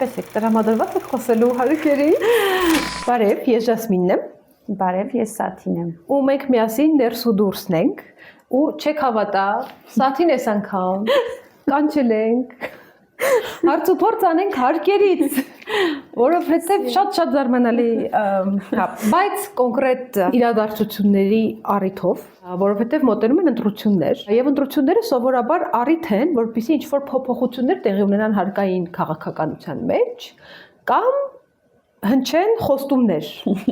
ինչպես եք տրամադրված եք խոսելու հարիկերի։ Բարև, ես Ժասմինն եմ։ Բարև, ես Սաթին եմ։ Ու մենք միասին ներս ու դուրսն ենք, ու չեք հավատա, Սաթին էս անգամ կանչել ենք։ Հարց ու փորձ անենք հարկերից, որովհետև շատ զարմանալի, հա, բայց կոնկրետ իրադարձությունների առիթով, որովհետև մոտենում են ընտրություններ, եւ ընտրությունները սովորաբար առիթ են, որպեսզի ինչ-որ փոփոխություններ տեղի ունենան հարկային քաղաքականության մեջ, կամ հնչեն խոստումներ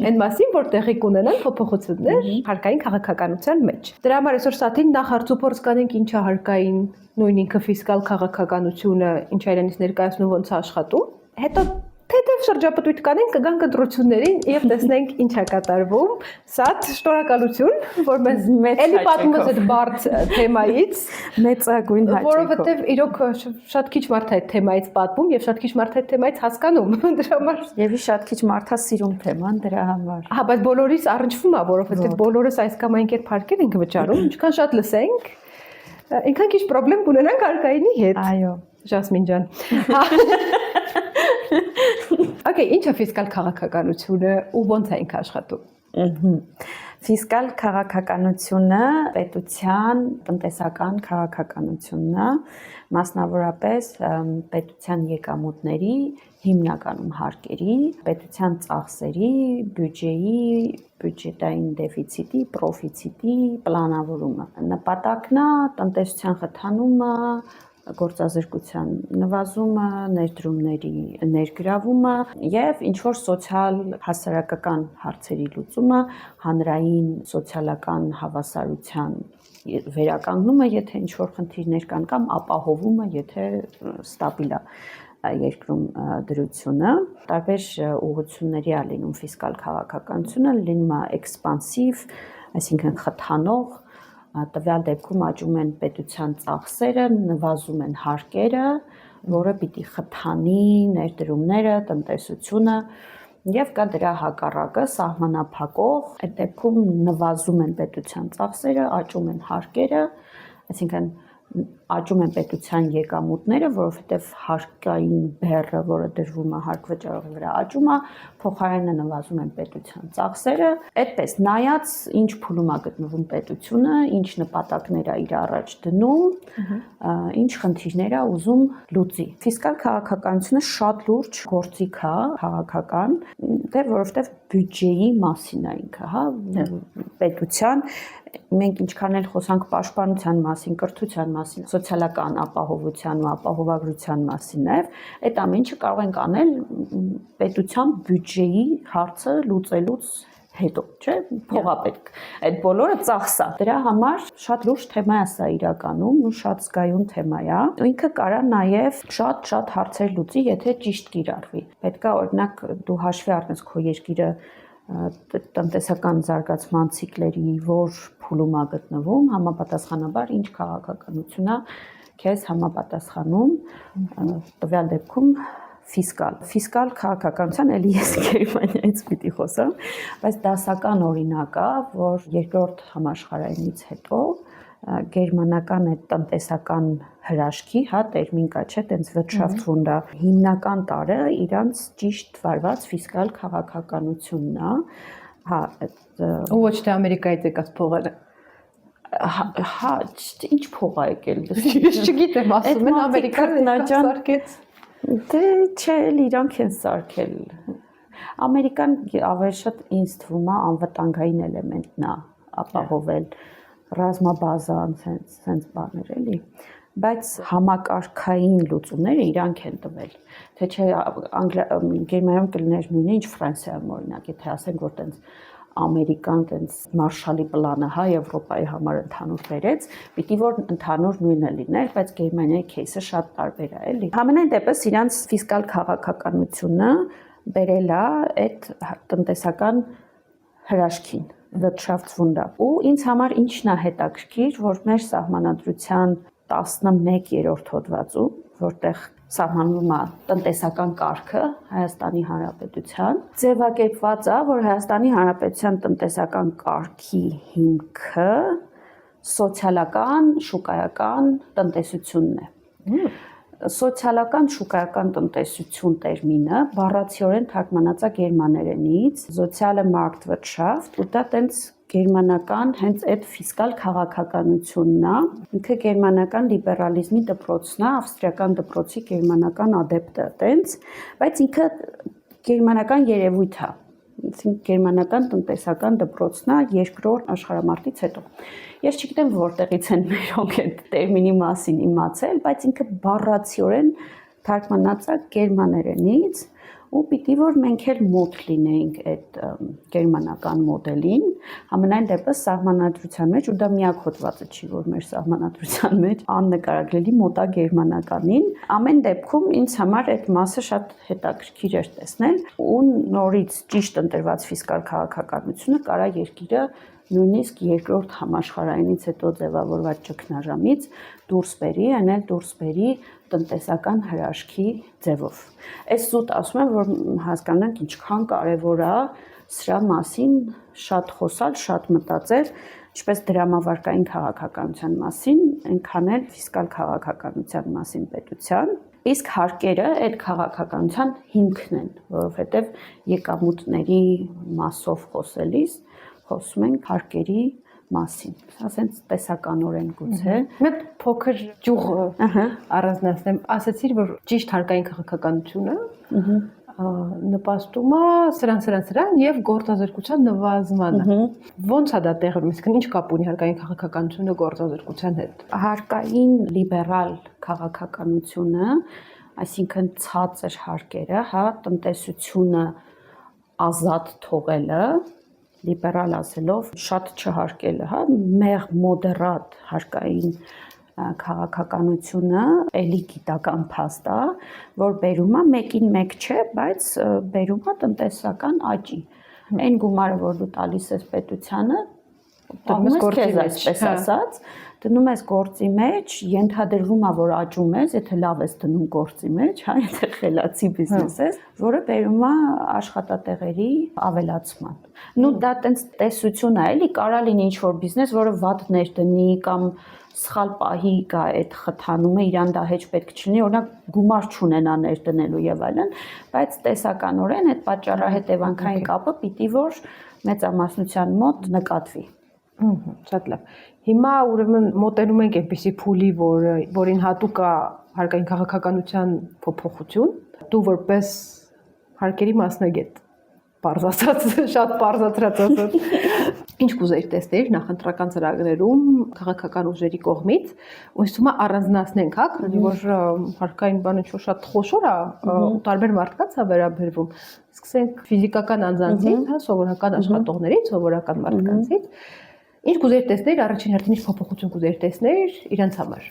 այն մասին, որ տեղի կունենան փոփոխություններ հարկային քաղաքականության մեջ։ Դրա համար այսօր Սաթին նախ հարց ու փորձ կանենք ինչ է հարկային, նույն ինքը ֆիսկալ քաղաքականությունը, ինչ է իրենից ներկայացնում, ոնց է աշխատում։ Հետո թեթև շրջապտույտ կանենք, կգանք ընտրություններին եւ տեսնենք ինչ է կատարվում։ Սաթ, շնորհակալություն, որ մեզ էլի պատմում ես այդ բարդ թեմայից, մեծագույն հաճույքով։ Որովհետեւ իրոք շատ քիչ մարդ է այդ թեմայից պատմում եւ շատ քիչ մարդ է այդ թեմայից հասկանում։ Դրա համար եւ շատ քիչ մարդ է սիրում թեման դրա համար։ Հա, բայց բոլորից առնչվում է, որովհետեւ բոլորս այս կամ այն կերպ հարկեր ենք վճարում, ինչքան շատ լսենք, այնքան քիչ խնդրեմ կունենանք հարկայինի հետ։ Այո, Ժասմին ջան։ Okay, ինչ է ֆիսկալ քաղաքականությունը ու ոնց է ինքը աշխատում։ Ֆիսկալ քաղաքականությունը պետության տնտեսական քաղաքականությունն է, մասնավորապես պետության եկամուտների, հիմնականում հարկերի, պետության ծախսերի, բյուջեի, բյուջետային դեֆիցիտի, պրոֆիցիտի պլանավորումը։ Նպատակն է տնտեսության խթանումը, գործազրկության նվազումը, ներդրումների ներգրավումը եւ ինչ որ սոցիալ հասարակական հարցերի լուծումը, հանրային սոցիալական հավասարության վերականգնումը, եթե ինչ որ խնդիրներ կան կամ ապահովումը, եթե ստաբիլ է երկրում դրությունը, տարբեր ուղղությունների է լինում ֆիսկալ քաղաքականությունը, լինում է էքսպանսիվ, այսինքն խթանող, տվյալ դեպքում աճում են պետության ծախսերը, նվազում են հարկերը, որը պիտի խթանի ներդրումները, տնտեսությունը եւ կա դրա հակառակը սահմանափակող, այդ դեպքում նվազում են պետության ծախսերը, աճում են հարկերը, այսինքն աճում են պետության եկամուտները, որովհետև հարկային բեռը, որը դրվում է հարկ վճարողի վրա, աճում է, փոխարենը նվազում են պետության ծախսերը։ Այդպես նայած ինչ փուլում է գտնվում պետությունը, ինչ նպատակներ է իր առաջ դնում, ինչ խնդիրներ է ուզում լուծի։ Ֆիսկալ քաղաքականությունը շատ լուրջ գործիք է քաղաքական, որովհետև բյուջեի մասին է ինքը, հա, պետության մենք ինչքան էլ խոսանք պաշտպանության մասին, կրթության մասին, սոցիալական ապահովության ու ապահովագրության մասին նաև, այդ ամեն ինչը կարող ենք անել պետության բյուջեի հարցը լուծելուց հետո, չէ՞, փողա պետք։ Այդ բոլորը ծախս է։ Դրա համար շատ լուրջ թեմա է սա իրականում, ու շատ զգայուն թեմա է։ Ինքը կարա նաև շատ հարցեր լուծի, եթե ճիշտ կիրառվի։ Պետք է օրինակ դու հաշվի առնես քո երկիրը տնտեսական զարգացման ցիկլերի որ փուլում է գտնվում, համապատասխանաբար ինչ քաղաքականություն է քեզ համապատասխանում, տվյալ դեպքում ֆիսկալ քաղաքականության էլի ես Գերմանիայից պիտի խոսամ, բայց դասական օրինակ է, որ երկրորդ համաշխարհայինից հետո գերմանական այդ տնտեսական հրաշքի, հա, տերմին կա, չէ, տենց Wirtschaftswunder, հիմնական տարը իրանց ճիշտ վարված ֆիսկալ քաղաքականությունն է, հա, ու ոչ թե Ամերիկայից եկած փողերը։ Հա, ինչ փող է եկել։ Ես չգիտեմ, ասում են Ամերիկան սարքեց։ Դե չէ, իրանք են սարքել։ Ամերիկան ավելի շատ ինձ թվում է անվտանգային էլեմենտն է ապահովել ռազմաբազան, sense բաներ էլի, բայց համակարգային լուծումները իրանք են տվել։ Թե չէ Գերմանիայում կլիներ նույնը, ինչ Ֆրանսիայում օրինակ, եթե ասենք որ տենց Ամերիկան տենց Մարշալի պլանը, հա, Եվրոպայի համար ընդհանուր բերեց, պիտի որ ընդհանուր նույնը լիներ, բայց Գերմանիայի кейսը շատ տարբեր է, էլի։ Համենայն դեպս իրանց ֆիսկալ քաղաքականությունը բերել է այդ տնտեսական հրաշքին, Wirtschaftswunder։ Ու ինձ համար ինչն է հետաքրքիր, որ մեր սահմանադրության 11-րդ հոդվածում, որտեղ սահմանվում է տնտեսական կարգը Հայաստանի Հանրապետության, ձևակերպված է, որ Հայաստանի Հանրապետության տնտեսական կարգի հիմքը սոցիալական, շուկայական տնտեսությունն է։ Սոցիալական շուկայական տնտեսություն տերմինը բառացիորեն թարգմանած է գերմաներենից soziale Marktwirtschaft, ու դա տենց գերմանական հենց այդ ֆիսկալ քաղաքականությունն է, ինքը գերմանական լիբերալիզմի դպրոցն է, ավստրիական դպրոցի գերմանական ադեպտը, տենց, բայց ինքը գերմանական երևույթ է, գերմանական տնտեսական դպրոցն է երկրորդ աշխարհամարտից հետո։ Ես չգիտեմ որտեղից են մերոնք այդ տերմինի մասին իմացել, բայց ինքը բառացիորեն թարգմանած է գերմաներենից, ու պիտի որ մենք էլ մոտ լինեինք այդ գերմանական մոդելին, ամենայն դեպս սահմանադրության մեջ, ու դա միակ հոդվածը չի, որ մեր սահմանադրության մեջ աննկարագրելի մոտ է գերմանականին, ամեն դեպքում ինձ համար այդ մասը շատ հետաքրքիր էր տեսնել, ու նորից ճիշտ ընտրված ֆիսկալ քաղաքականությունը կարա երկիրը նույնիսկ երկրորդ համաշխարհայինից հետո ձևավորված ճգնաժամից դուրս բերի, անել դուրս բերի տնտեսական հրաշքի ձևով։ Այս զուտ ասում եմ, որ հասկանանք ինչքան կարևոր է սրա մասին շատ խոսալ, շատ մտածել, ինչպես դրամավարկային քաղաքականության մասին, այնքան էլ ֆիսկալ քաղաքականության մասին պետության։ Իսկ հարկերը այդ քաղաքականության հիմքն են, որովհետև եկամուտների մասով խոսելիս խոսում ենք հարկերի մասին, ասենց տեսականորեն գուցե։ Մեկ փոքր ճյուղ առանձնացնեմ, ասացիր, որ ճիշտ հարկային քաղաքականությունը նպաստում է սրան եւ գործազրկության նվազմանը։ Ոնց է դա տեղի ունենում, իսկ ինչ կապ ունի հարկային քաղաքականությունը գործազրկության հետ։ Հարկային լիբերալ քաղաքականությունը, այսինքն ցածր հարկերը, հա, տնտեսությունը ազատ թողելը, լիբերալ ասելով շատ չհարկելը, հա, մեղ մոդերատ հարկային քաղաքականությունը էլի գիտական փաստ է, որ բերում է մեկին մեկ չէ, բայց բերում է տնտեսական աճի։ Այն գումարը, որ դու տալիս ես պետությանը, դնում ես քեզ, այսպես ասած, դնում ես գործի մեջ, ենթադրվում է, որ աճում ես, եթե լավ ես դնում գործի մեջ, հա, եթե խելացի բիզնես ես, որը բերում է աշխատատեղերի ավելացման։ Նու դա տենց տեսություն է, էլի կարա լինի ինչ-որ բիզնես, որը վատ ներդնի կամ սխալ պահի գա այդ խթանումը, իրան դա հեչ պետք չլինի, օրինակ գումար չունենա ներդնելու եւ այլն, բայց տեսականորեն այդ պատճառահետևանքային կապը պիտի որ մեծամասնության մոտ նկատվի։ Շատ լավ։ Հիմա ուրեմն մոտենում ենք այնպիսի փուլի, որին հատուկ է հարկային քաղաքականության փոփոխություն, դու որպես հարկերի մասնագետ, պարզ ասած, շատ պարզացրած ասած, ինչ կուզեիր տեսնել նախընտրական ծրագրերում քաղաքական ուժերի կողմից, ու ինձ թվում է առանձնացնենք, հա, քանի որ հարկային բանը ինչ-որ շատ խոշոր է, ու տարբեր մարդկանց է վերաբերվում։ Սկսենք ֆիզիկական անձանցից, հա, սովորական աշխատողներից, սովորական մարդկանցից։ Ինչ կուզեիր տեսնել, առաջին հերթին ինչ փոփոխություն կուզեիր տեսնել իրենց համար։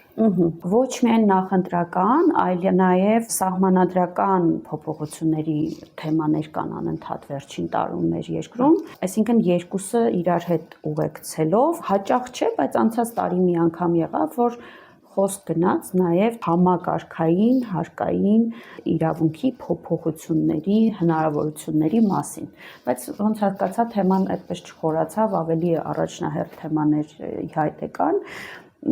Ոչ միայն նախընտրական, այլ նաև սահմանադրական փոփոխությունների թեմաներ կան անընդհատ վերջին տարում մեր երկրում, այսինքն երկուսը իրար հետ ուղեկցելով, հաճախ չէ, բայց անցած տարի մի անգամ եղավ, որ խոսք գնաց նաև համակարգային, հարկային իրավունքի փոփոխությունների հնարավորությունների մասին, բայց ոնց հասկացա թեման այդպես չխորացավ, ավելի առաջնահերթ թեմաներ հայտ եկան,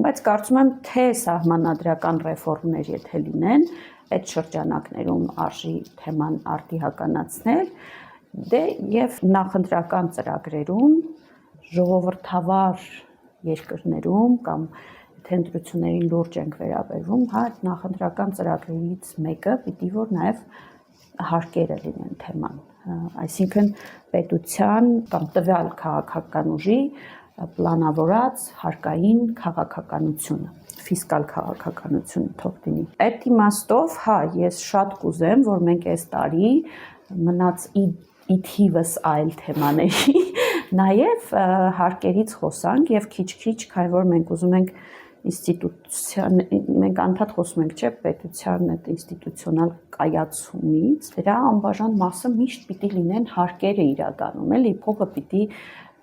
բայց կարծում եմ թե սահմանադրական ռեֆորմներ եթե լինեն, այդ շրջանակներում արժի թեման արդիականացնել, դե եւ նախընտրական ծրագրերում ժողովրդավար երկրներում կամ ընտրություններին լուրջ ենք վերաբերվում, հա, նախընտրական ծրագրերից մեկը պիտի որ նաև հարկերը լինեն թեման, այսինքն պետության կամ տվյալ քաղաքական ուժի պլանավորած հարկային քաղաքականությունը, ֆիսկալ քաղաքականությունը թող լինի։ Այդ իմաստով, հա, ես շատ կուզեմ, որ մենք այս տարի մնաց ի թիվս այլ թեմաների նաև հարկերից խոսանք եւ քիչ-քիչ, քանի որ մենք ուզում ենք ինստիտուցիան, մենք անդադ խոսում ենք, չէ, պետության այդ ինստիտուցիոնալ կայացումից, դրա անբաժան մասը միշտ պիտի լինեն հարկերը իրականում, էլի փողը պիտի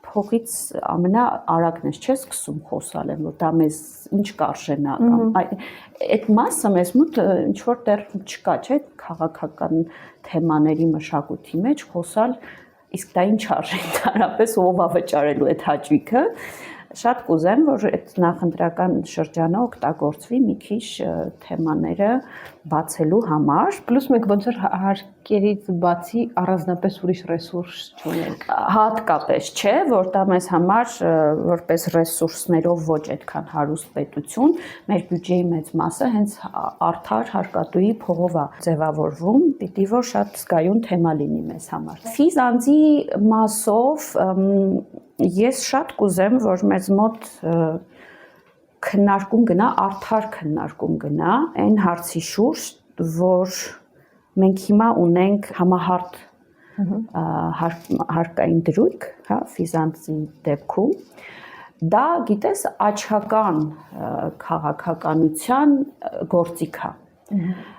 փողից ամենաարագն ես չէ սկսում խոսալ, որ դա մեզ ինչ կարժենա կամ այդ մասը մեզ մոտ ինչ որ դեռ չկա, չէ, քաղաքական թեմաների մշակույթի մեջ խոսալ, իսկ դա ինչ արժի ընդհանրապես ով է վճարելու այդ հաճույքը, Շատ կուզեմ, որ այդ նախընտրական շրջանը օգտագործվի մի քիչ թեմաները բացելու համար, Պլյուս մենք ոնց որ հարկերից բացի առանձնապես ուրիշ ռեսուրս չունենք։ հատկապես չէ, որ դա մեզ համար որպես ռեսուրսներով ոչ այդքան հարուստ պետություն, մեր բյուջեի մեծ մասը հենց արդար հարկատուի փողով է ձևավորվում, պիտի որ շատ զգայուն թեմա լինի մեզ համար։ Ֆիզանձի մասով ես շատ կուզեմ, որ մեզ մոտ քննարկում գնա, արդար քննարկում գնա այն հարցի շուրջ, որ մենք հիմա ունենք համահարթ հարկային դրույթ, հա, ֆիզանձի դեպքում, դա գիտես աչքական քաղաքականության գործիք է։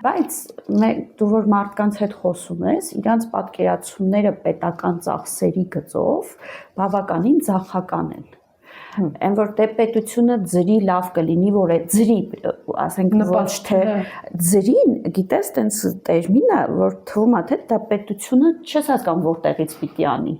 Բայց դու որ մարդկանց հետ խոսում ես, իրանց պատկերացումները պետական ծախսերի գծով բավականին ձախական են։ Այն որ դե պետությունը ձրի լավ կլինի, որ է ձրի, ասենք ոչ թե ձրին, գիտես, տենց տերմին է, որ թվում է թե դա պետությունը չես հասկանում որտեղից պիտի անի,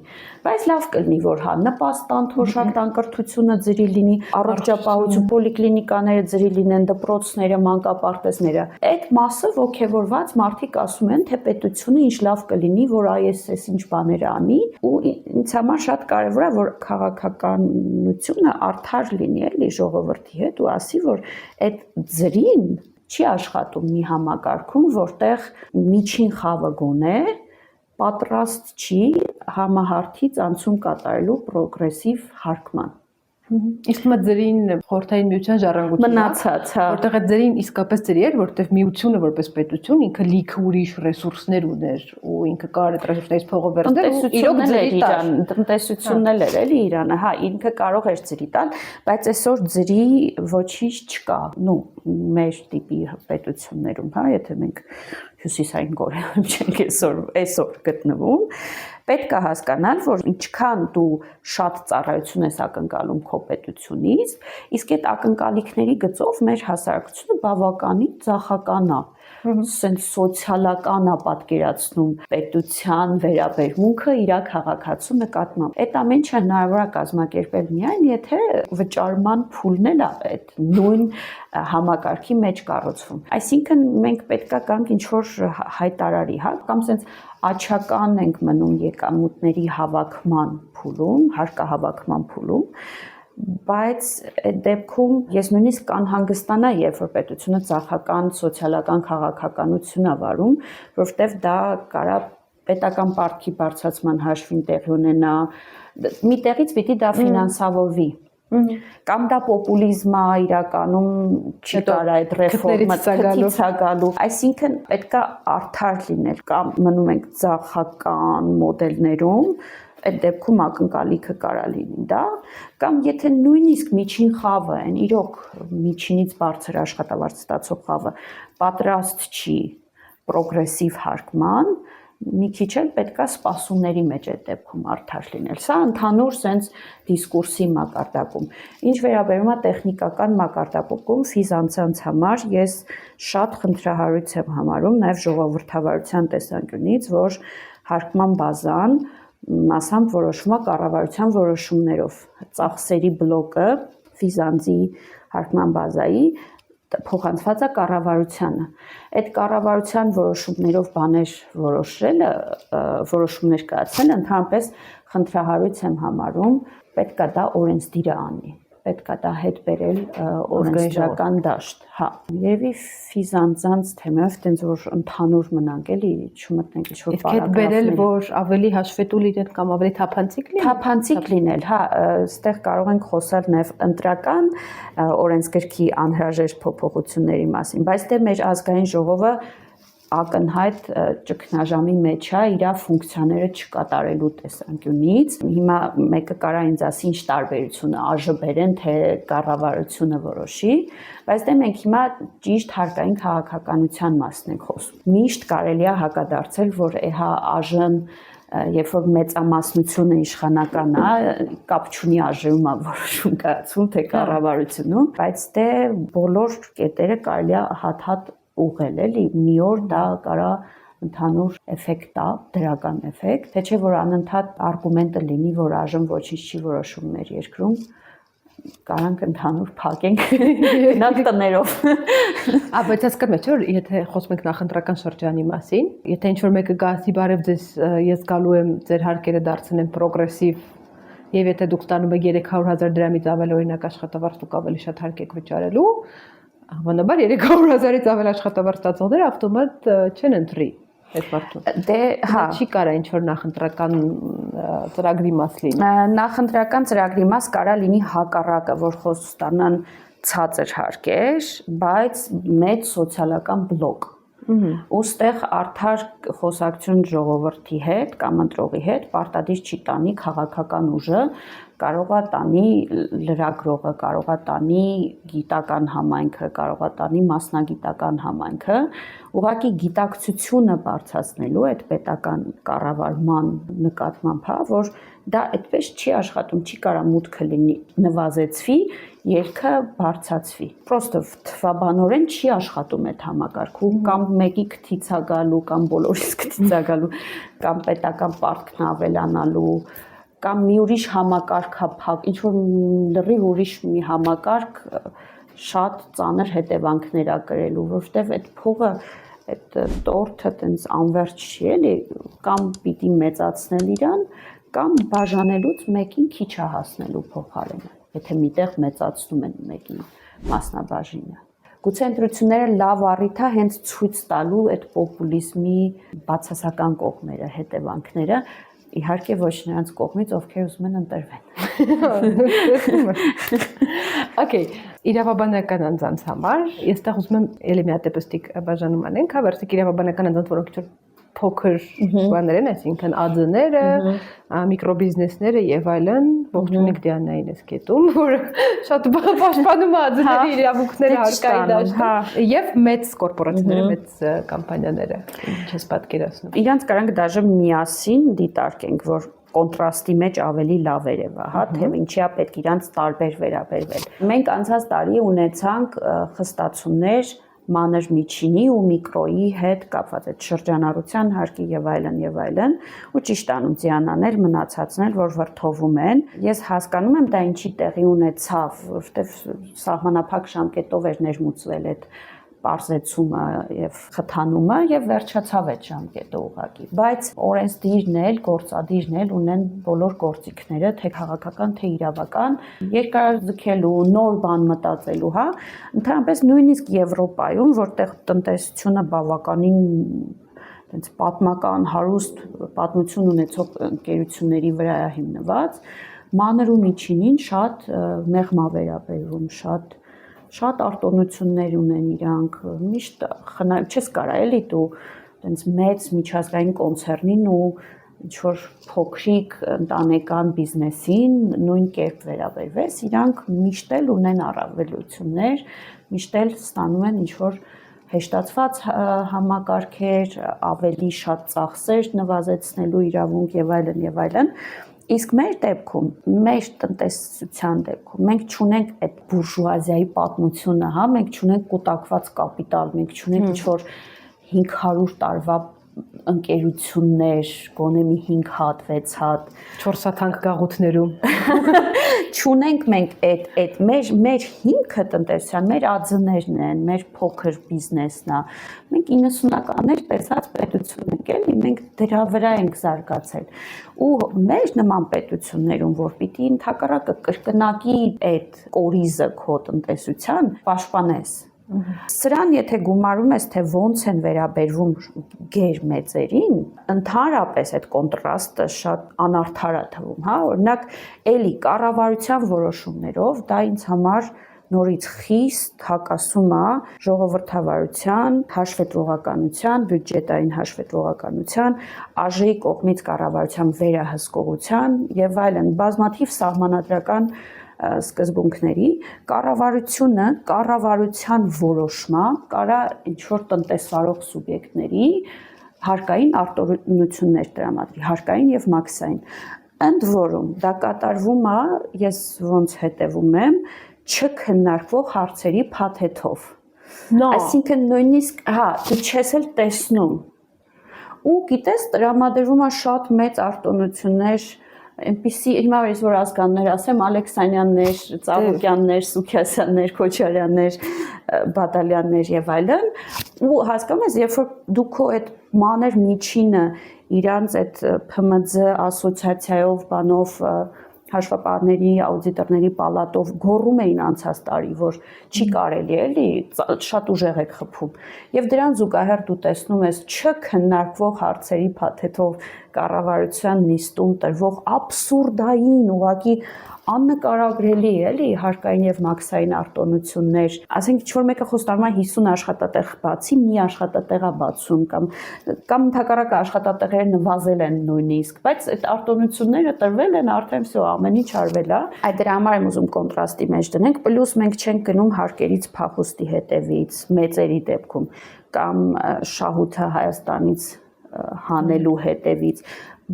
բայց լավ կլինի, որ հա նպաստան, թոշակտան կրթությունը ձրի լինի, առողջապահություն, պոլիկլինիկաները ձրի լինեն, դպրոցները, մանկապարտեզները։ Այդ մասը ոգևորված մարդիկ ասում են, թե պետությունը ինչ լավ կլինի, որ այս ինչ բաներ անի, ու ինձ համար շատ կարևոր է, որ քաղաքականությունը արդար լինի էլի ժողովրդի հետ ու ասի, որ այդ ձրին չի աշխատում մի համակարգում, որտեղ միջին խավը գոնե պատրաստ չի համահարթից անցում կատարելու պրոգրեսիվ հարկման։ Իսկ մա ձրին խորհրդային միության ժառանգությունը մնացած, հա, որտեղ այդ ձրին իսկապես ձրի էր, որտեղ միությունը որպես պետություն ինքը լիքը ուրիշ ռեսուրսներ ուներ ու ինքը կարող էր ռեսուրսներից փողով վերցնել ու իրոք ձրի տալ, տնտեսությունն էլ էր էլի Իրանը, հա, ինքը կարող էր ձրի տալ, բայց այսօր ձրի ոչինչ չկա, նու մեր տիպի պետություններում, հա, եթե մենք հյուսիսային Կորեայում չենք այսօր գտնվում, պետք է հասկանալ, որ ինչքան դու շատ ծառայություն ես ակնկալում քո պետությունից, իսկ այդ ակնկալիքների գծով մեր հասարակությունը բավականին ձախական է, սենց սոցիալական է պատկերացնում պետության վերաբերմունքը իր քաղաքացու նկատմամբ։ Այդ ամեն ինչը հնարավոր է կազմակերպել միայն, եթե վճարման փուլն էլ է այդ նույն համակարգի մեջ կառուցվում։ Այսինքն մենք պետք է գանք ինչ-որ հայտարարի, հա, կամ սենց աչական ենք մնում եկամուտների հավաքման փուլում, հարկահավաքման փուլում, բայց այդ դեպքում ես նույնիսկ կանհանգստանա, երբ որ պետությունը ծախական, սոցիալական քաղաքականություն է վարում, որովհետև դա կարա պետական պարտքի բարձրացման հաշվին տեղի ունենա, մի տեղից պիտի դա ֆինանսավորվի։ Կամ դա պոպուլիզմ է իրականում չի կարա այդ ռեֆորմը քթից գալու, այսինքն պետք է արդար լինել, կամ մնում ենք ձախական մոդելներում, այդ դեպքում ակնկալիքը կարա լինի դա, կամ եթե նույնիսկ միջին խավը, այն իրոք միջինից բարձր աշխատավարձ ստացող խավը պատրաստ չի պրոգրեսիվ հարկման, մի քիչ էլ պետք է սպասումների մեջ այդ դեպքում արդար լինել։ Սա ընդհանուր սենց դիսկուրսի մակարդակում։ Ինչ վերաբերում է տեխնիկական մակարդակում, ֆիզանձանց համար ես շատ խնդրահարույց եմ համարում նաև ժողովրդավարության տեսանկյունից, որ հարկման բազան մասամբ որոշվում է կառավարության որոշումներով։ Ծախսերի բլոկը ֆիզանձի հարկման բազայի փոխանցված է կառավարությանը։ Այդ կառավարության որոշումներով բաներ որոշելը, որոշումներ կայացնելը ընդհանրապես խնդրահարույց եմ համարում, պետք է դա օրենսդիրը անի, պետք է դա հետ բերել օրենսդրական դաշտ։ Հա, երևի ֆիզանձանց թեմայով տենց որ ընդհանուր մնանք էլի, չմտնենք ինչ-որ պարագրաֆներ։ Իսկ հետ բերել, որ ավելի հաշվետու լինեն կամ ավելի թափանցիկ լինեն։ Թափանցիկ լինել, հա, այստեղ կարող ենք խոսալ նաև ընտրական օրենսգրքի անհրաժեշտ փոփոխությունների մասին, բայց դե մեր ազգային ժողովը ակնհայտ ճգնաժամի մեջ է իր ֆունկցիաները չկատարելու տեսանկյունից։ Հիմա մեկը կարա ինձ ասի ինչ տարբերությունը ԱԺ բերեն, թե կառավարությունը որոշի, բայց դե մենք հիմա ճիշտ հարկային քաղաքականության մասն ենք խոսում։ Միշտ կարելի է հակադարձել, որ հա ԱԺ-ն երբ որ մեծամասնությունը իշխանական է, կապ չունի ԱԺ-ում որոշում կայացվում, թե կառավարությունում, բայց դե բոլոր կետերը կարելի է հատ-հատ ուղղել էլի, մի օր դա կարա ընդհանուր էֆեկտ տա, դրական էֆեկտ, թե չէ որ անընդհատ արգումենտը լինի, որ ԱԺ-ն ոչինչ չի որոշում մեր երկրում, Կարանք ընդհանուր փակենք գնանք տներով։ Բայց հասկանում եք, չէ՞, եթե խոսում ենք նախընտրական շրջանի մասին, եթե ինչ-որ մեկը գա, ասի բարև ձեզ, ես գալու եմ ձեր հարկերը դարձնեմ պրոգրեսիվ, եւ եթե դուք ստանում եք 300,000 դրամից ավել օրինակ աշխատավարձ դուք ավելի շատ հարկ եք վճարելու, հավանաբար 300,000-ից ավել աշխատավարձ ստացողները ավտոմատ չեն ընտրի այդ մարդուն։ Դե, հա, չի կարա ինչ-որ նախընտրական ծրագրի մաս լինի։ Նախընտրական ծրագրի մաս կարա լինի հակառակը, որ խոսք ստանան ցածր հարկեր, բայց մեծ սոցիալական բլոկ։ Ոստեղ արդար խոսակցություն ժողովրդի հետ կամ ընտրողի հետ պարտադիր չի տանի քաղաքական ուժը, կարողա տանի լրագրողը, կարողա տանի գիտական համայնքը, կարողա տանի մասնագիտական համայնքը, ուղղակի գիտակցությունը բարձրացնելու այդ պետական կառավարման նկատմամբ, հա, որ դա այդպես չի աշխատում, չի կարա մուտքը լինի, նվազեցվի, երգը բարձրացվի։ Պրոստը թվաբանորեն չի աշխատում այդ համակարգում, կամ մեկի քթից է գալու, կամ բոլորից քթից է գալու, կամ պետական պարտքն ավելանալու, կամ մի ուրիշ համակարգ է փակ, ինչ որ լրիվ ուրիշ մի համակարգ շատ ծանր հետևանքներ է կրելու, որովհետև այդ փողը այդ տորթը տենց անվերջ չի էլի, կամ պիտի մեծացնել իրան, կամ բաժանելուց մեկին քիչ է հասնելու փոխարենը, եթե միտեղ մեծացնում են մեկի մասնաբաժինը։ Գուցե ընտրությունները լավ առիթ է հենց ցույց տալու այդ պոպուլիզմի բացասական կողմերը, հետևանքները, իհարկե ոչ նրանց կողմից, ովքեր ուզում են ընտրվեն։ Okay, իրավաբանական անձանց համար, ես տեղ ուզում եմ էլի մի հատ էպստիկ բաժանում անենք, հա, վերցեք իրավաբանական անձանց, որոնք ինչ-որ փոքր բաներ են, այսինքն ԱԴ-ները, միկրոբիզնեսները եւ այլն, ողջունեք Դիանային էս կետում, որը շատ պաշտպանում է ԱԴ-ների իրավունքները հարկային դաշտում, եւ մեծ կորպորատիվները, մեծ կամպանիաները, ինչ ես պատկերացնում։ Իրանց կարանք դաժե միասին դիտարկենք, որ կոնտրաստի մեջ ավելի լավ երևա, հա, թե ինչի է պետք իրանց տարբեր վերաբերվել։ Մենք անցած տարի ունեցանք խստացումներ մանր միջինի ու միկրոյի հետ կապված այդ շրջանառության հարկի եւ այլն, ու ճիշտ անում ձյանաներ մնացածներ, որ վրթովում են։ Ես հասկանում եմ դա ինչի տեղի ունեցավ, որովհետեւ սահմանափակ ժամկետով էր ներմուծվել այդ պարզեցումը եւ խթանումը եւ վերջացավ այդ ժամկետը ուղղակի, բայց օրենսդիրն էլ, գործադիրն էլ ունեն բոլոր գործիքները, թե քաղաքական, թե իրավական, երկարաձգելու, նոր բան մտածելու, հա, ընդհանրապես նույնիսկ Եվրոպայում, որտեղ տնտեսությունը բավականին այնց պատմական հարուստ պատմություն ունեցող ընկերությունների վրա է հիմնված, մանր ու միջինին շատ մեղմ է վերաբերվում, շատ արտոնություններ ունեն իրանք, միշտ չես կարա էլի դու այնց մեծ միջազգային կոնցեռնին ու ինչ-որ փոքրիկ ընտանեկան բիզնեսին նույն կերպ վերաբերվես, իրանք միշտ էլ ունեն առավելություններ, միշտ էլ ստանում են ինչ-որ հեշտացված համակարգեր, ավելի շատ ծախսեր նվազեցնելու իրավունք եւ այլն, իսկ մեր դեպքում, մեր տնտեսության դեպքում, մենք չունենք այդ բուրժուազիայի պատմությունը, հա, մենք չունենք կուտակված կապիտալ, մենք չունենք ինչ-որ 500 տարվա ընկերություններ, գոնե մի 5 հատ, 6 հատ, 4 հատ հանք գաղութներում։ Չունենք մենք այդ մեր հիմքը տնտեսության, մեր ԱԴ-ներն են, մեր փոքր բիզնեսն է։ Մենք 90-ականներ տեսած պետություն ենք, էլի, մենք դրա վրա ենք զարգացել։ Ու մեր նման պետություններում, որ պիտի ընդհակառակը կրկնակի այդ կորիզը քո տնտեսության պաշտպանես։ Սրան եթե գումարում ես, թե ոնց են վերաբերվում գեր մեծերին, ընդհանրապես այդ կոնտրաստը շատ անարդար է թվում, հա, օրինակ, էլի կառավարության որոշումներով դա ինձ համար նորից խիստ հակասում է ժողովրդավարության, հաշվետվողականության, բյուջետային հաշվետվողականության, ԱԺ-ի կողմից կառավարության վերահսկողության եւ այլն բազմաթիվ սահմանադրական սկզբունքների կառավարությունը կառավարության որոշմամբ կարա ինչ-որ տնտեսվարող սուբյեկտների հարկային արտոնություններ տրամադրի, հարկային եւ մաքսային։ Ընդ որում դա կատարվում է, ես ոնց հետևում եմ, չքննարկվող հարցերի փաթեթով։ Այսինքն նույնիսկ, հա, դու չես էլ տեսնում։ Ու գիտես, տրամադրվում է շատ մեծ արտոնություններ այնպիսի հիմա որ ազգաններ ասեմ Ալեքսանյաններ, Ծաղուկյաններ, Սուքիասյաններ, Քոչարյաններ, Բադալյաններ եւ այլն ու հասկանում ես երբ որ դու քո այդ մանր միջինը իրանց այդ ՓՄԶ ասոցիացիայով բանով հաշվապահների, աուդիտորների պալատով գոռում էին անցած տարի, որ չի կարելի էլի, շատ ուժեղ եք խփում։ Եվ դրան զուգահեռ դու տեսնում ես չքննարկվող հարցերի փաթեթով կառավարության նիստում տրվող աբսուրդային, ուղղակի աննկարագրելի էլի հարկային եւ մաքսային արտոնություններ, ասենք ինչ որ մեկը խոստանում է 50 աշխատատեղ բացի, մի աշխատատեղ է բացում կամ ընդհակառակը աշխատատեղերը նվազել են նույնիսկ, բայց այդ արտոնությունները տրվել են արդեն всё ամեն ինչ արվել է։ Այդ դրա համար եմ ուզում կոնտրաստի մեջ դնենք, պլյուս մենք չենք գնում հարկերից փախուստի հետևից, մեծերի դեպքում կամ շահութը Հայաստանից հանելու հետևից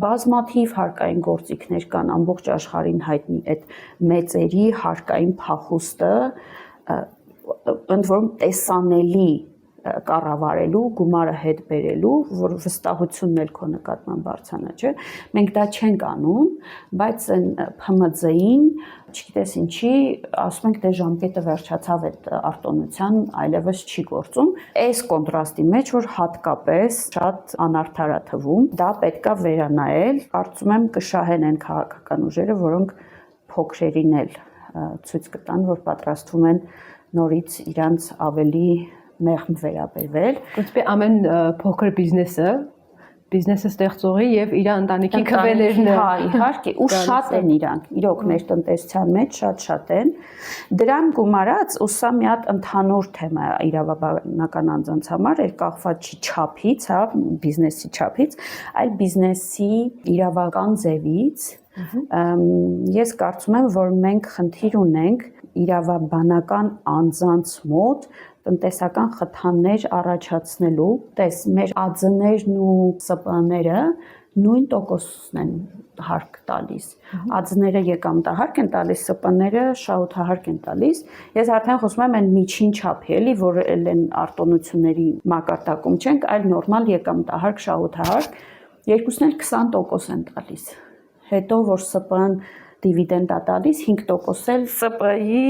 բազմաթիվ հարկային գործիքներ կան ամբողջ աշխարհին հայտնի այդ մեծերի հարկային փախուստը ընդ որում տեսանելի կառավարելու, գումարը հետ բերելու, որ վստահությունն էլ քո նկատմամբ բարձրանա, չէ՞։ Մենք դա չենք անում, բայց ՓՄԶ-ին, չգիտես ինչի, ասում ենք դե ժամկետը վերջացավ այդ արտոնության, այլևս չի գործում։ Այս կոնտրաստի մեջ, որ հատկապես շատ անարդար է թվում, դա պետքա վերանայել, կարծում եմ կշահեն այն քաղաքական ուժերը, որոնք փոքրերին էլ ցույց կտան, որ պատրաստվում են նորից իրանց ավելի մեղմ վերաբերվել։ Որտե ամեն փոքր բիզնեսը ստեղծողի եւ իր ընտանիքի քվեներն է։ Հա, իհարկե, ու շատ են իրանք, իրոք մեր տնտեսության մեջ շատ են։ Դրան գումարած, ու սա մի հատ ընդհանուր թեմա է իրավաբանական անձանց համար, կախված չի չափից, հա, բիզնեսի չափից, այլ բիզնեսի իրավական ձևից։ Ես կարծում եմ, որ մենք խնդիր ունենք իրավաբանական անձանց մոտ տնտեսական խթաններ առաջացնելու, տես մեր ԱՁ-ներն ու ՍՊԸ-ները նույն տոկոսն են հարկ տալիս։ ԱԶ-ները եկամտահարկ են տալիս, ՍՊԸ-ները շահութահարկ են տալիս։ Ես արդեն խոսում եմ այն միջին չափի, էլի, որ են արտոնությունների մակարդակում չենք, այլ նորմալ եկամտահարկ, շահութահարկ, երկուսն էլ 20% են տալիս։ Հետո որ ՍՊԸ-ն դիվիդենդ է տալիս, 5% էլ ՍՊԸ-ի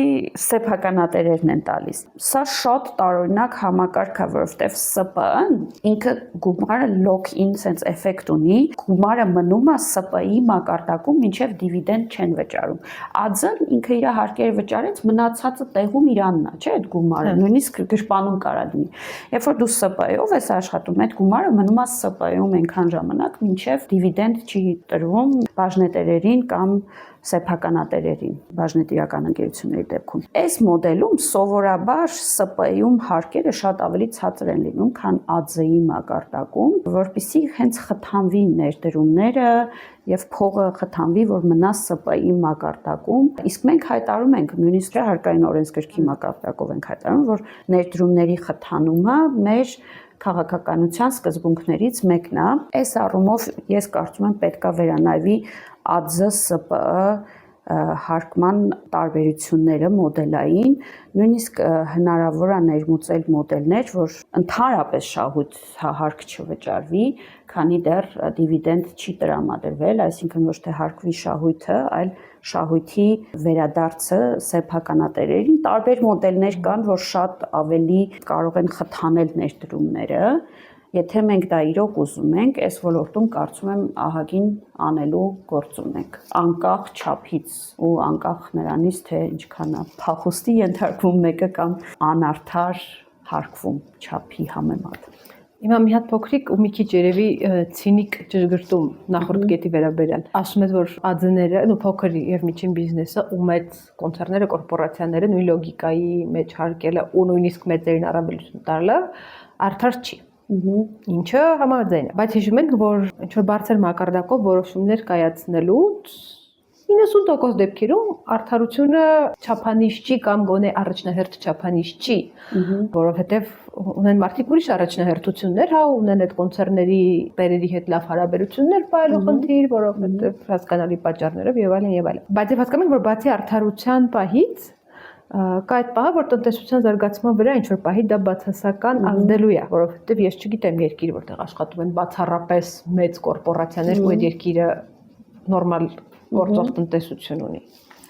սեփականատերերն են տալիս։ Սա շատ տարօրինակ համակարգ է, որովհետև ՍՊԸ-ն ինքը գումարը lock-in sense էֆեկտ ունի, գումարը մնում է ՍՊԸ-ի մակարդակում, մինչև դիվիդենդ չեն վճարում։ ԱԶ-ն ինքը իր հարկերը վճարեց, մնացածը տեղում իրանն է, չէ՞, այդ գումարը, նույնիսկ գրպանում կարա լինի։ Երբ որ դու ՍՊԸ-ով ես աշխատում, այդ գումարը մնում է ՍՊԸ-ում այնքան ժամանակ, մինչև դիվիդենդ չի տրվում բաժնետերերին կամ սեփականատերերին, բաժնետիրական ընկերությունների դեպքում։ Այս մոդելում սովորաբար ՍՊԸ-ում հարկերը շատ ավելի ցածր են լինում, քան ԱԶ-ի մակարդակում, որպեսզի հենց խթանվի ներդրումները եւ փողը խթանվի, որ մնա ՍՊԸ-ի մակարդակում։ Իսկ մենք հայտարարում ենք, նույնիսկ հարկային օրենսգրքի մակարդակով ենք հայտարարում, որ ներդրումների խթանումը մեր քաղաքականության սկզբունքներից մեկն է։ Այս առումով ես կարծում եմ պետքա վերանայվի ԱԶ-ՍՊԸ հարկման տարբերությունները մոդելային, նույնիսկ հնարավոր է ներմուծել մոդելներ, որ ընդհանրապես շահույթ հարկ չվճարվի, քանի դեռ դիվիդենդ չի տրամադրվել, այսինքն ոչ թե հարկվի շահույթը, այլ շահույթի վերադարձը սեփականատերերին։ Տարբեր մոդելներ կան, որ շատ ավելի կարող են խթանել ներդրումները։ Եթե մենք դա իրոք ուզում ենք, այս ոլորտում կարծում եմ ահագին անելու գործ ունենք, անկախ չափից ու անկախ նրանից, թե ինչքան է փախուստի ենթարկվում մեկը կամ անարդար հարկվում չափի համեմատ։ Հիմա մի հատ փոքրիկ ու մի քիչ երևի ցինիկ ճշգրտում նախորդ կետի վերաբերյալ։ Ասում ես, որ ԱԶ-ները, ու փոքր եւ միջին բիզնեսը ու մեծ կոնցեռները, կորպորացիաները նույն լոգիկայի մեջ հարկելը ու նույնիսկ մեծերին առավելություն տալը արդար չի։ Ինչը համաձայն է, բայց հիշում ենք, որ ինչ-որ բարձր մակարդակով որոշումներ կայացնելուց 90% դեպքերում արդարությունը չափանիշ չի կամ գոնե առաջնահերթ չափանիշ չի, որովհետև ունեն մարդիկ ուրիշ առաջնահերթություններ, հա, ունեն այդ կոնցեռների տերերի հետ լավ հարաբերություններ, բայց խնդիր, որովհետև հասկանալի պատճառներով եւ այլն եւ այլն։ Բայց եւ հասկանում ենք, որ բացի արդարության պահից կա այդ պահը, որ տնտեսության զարգացման վրա ինչ-որ պահի դա բացասական ազդելու է, որովհետև ես չգիտեմ երկիր, որտեղ աշխատում են բացառապես մեծ կորպորացիաներ ու այդ երկիրը նորմալ գործող տնտեսություն ունի։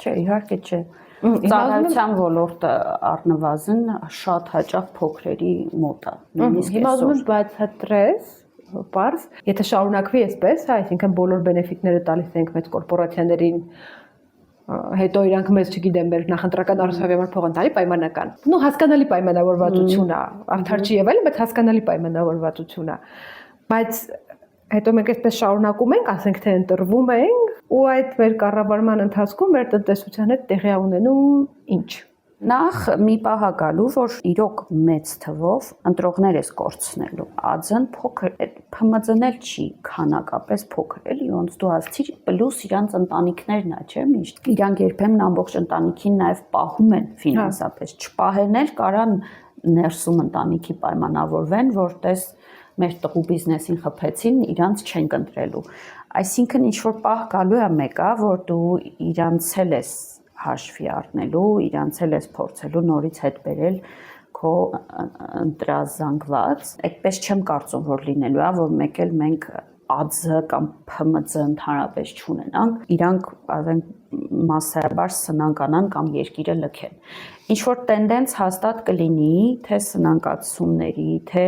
Չէ, իհարկե չէ։ Ծառայության ոլորտը առնվազն շատ հաճախ փոքրերի մոտ է։ Հիմա ուզում եմ բացատրես, պարզ, եթե շարունակվի այսպես, այսինքն բոլոր բենեֆիտները տալիս ենք մեծ կորպորացիաներին, հետո իրանք մեզ, չգիտեմ, մեր նախընտրական առողջավարի համար փող են տալի պայմանական։ Նու հասկանալի պայմանավորվածություն է, արդար չի եղել, բայց հասկանալի պայմանավորվածություն է։ Բայց հետո մենք այսպես շարունակում ենք, ասենք թե ընտրվում ենք, ու այդ մեր կառավարման ընթացքում մեր տնտեսության հետ տեղի ունենում ինչ։ Նախ մի պահ գալու, որ իրոք մեծ թվով ընտրողներ ես կորցնելու։ Ածն փոքր, ՓՄԶ-ն էլ չի քանակապես փոքր, էլի, ոնց դու ասացիր, պլյուս իրանց ընտանիքներն է, չէ՞, միշտ։ Իրանք երբեմն ամբողջ ընտանիքին նաև պահում են ֆինանսապես։ Չպահեն էլ կարան ներսում ընտանիքի պայմանավորվեն, որտես մեր տղու բիզնեսին խփեցին, իրանց չեն կընտրելու։ Այսինքն ինչ որ պահ գալու է մեկը, որ դու իրանց էլ ես հաշվի առնելու, իրանց էլ ես փորձելու նորից հետ բերել քո ընտրազանգված, այդպես չեմ կարծում, որ լինելու է, որ մեկ էլ մենք ԱԶ կամ ՓՄԶ ընդհանրապես չունենանք, իրանք ասենք մասսայաբար սնանկանան կամ երկիրը լքեն։ Ինչ որ տենդենց հաստատ կլինի, թե սնանկացումների, թե